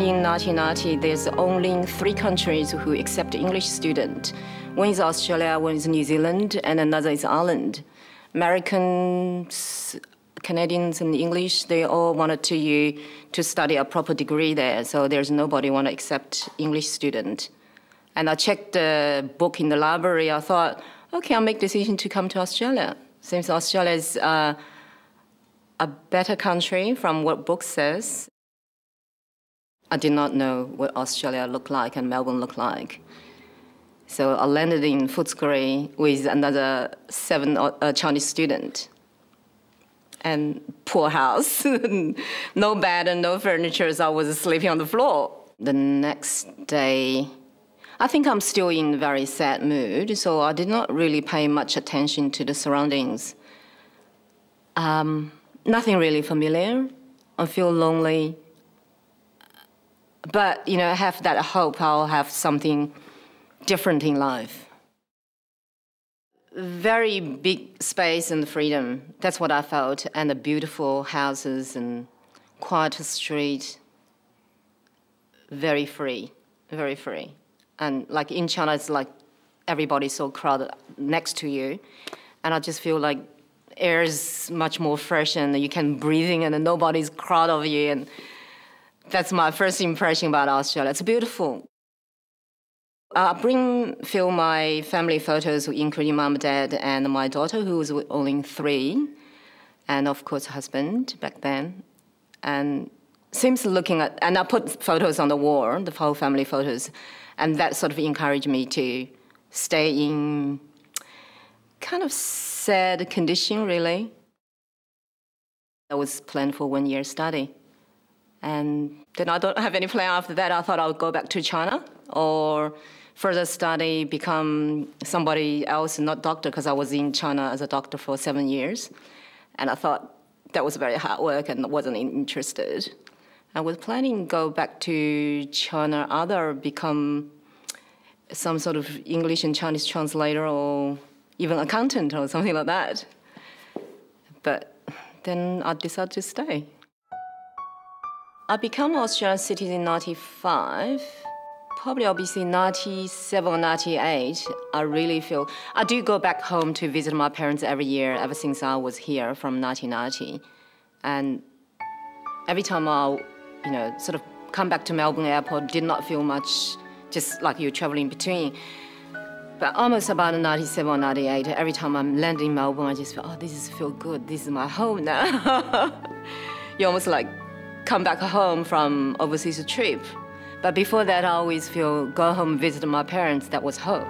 In Ngati Ngati, there's only 3 countries who accept English student. One is Australia, one is New Zealand, and another is Ireland. Americans, Canadians, and English, they all wanted to study a proper degree there, so there's nobody want to accept English student. And I checked the book in the library. I thought, okay, I'll make decision to come to Australia. Since Australia is a better country from what book says. I did not know what Australia looked like and Melbourne looked like. So I landed in Footscray with another 7 Chinese students. And poor house, no bed and no furniture, so I was sleeping on the floor. The next day, I think I'm still in a very sad mood, so I did not really pay much attention to the surroundings. Nothing really familiar. I feel lonely. But, you know, I have that hope I'll have something different in life. Very big space and freedom. That's what I felt. And the beautiful houses and quiet street. Very free, very free. And like in China, it's like everybody's so crowded next to you. And I just feel like air is much more fresh and you can breathe in and nobody's crowded of you. And that's my first impression about Australia. It's beautiful. I film my family photos, including mom, dad, and my daughter, who was only 3, and of course, husband back then. And seems looking at, and I put photos on the wall, the whole family photos, and that sort of encouraged me to stay in kind of sad condition, really. I was planned for 1 year study. And then I don't have any plan after that. I thought I would go back to China or further study, become somebody else, not doctor, because I was in China as a doctor for 7 years. And I thought that was very hard work and wasn't interested. I was planning to go back to China, either become some sort of English and Chinese translator or even accountant or something like that. But then I decided to stay. I became Australian citizen in 95. Probably obviously 97 or 98, I really feel... I do go back home to visit my parents every year, ever since I was here from 1990. And every time I, sort of come back to Melbourne Airport, did not feel much, just like you're traveling between. But almost about 97 or 98, every time I'm landing in Melbourne, I just feel, oh, this feels good. This is my home now. You almost like come back home from overseas trip. But before that, I always feel, go home, visit my parents, that was home.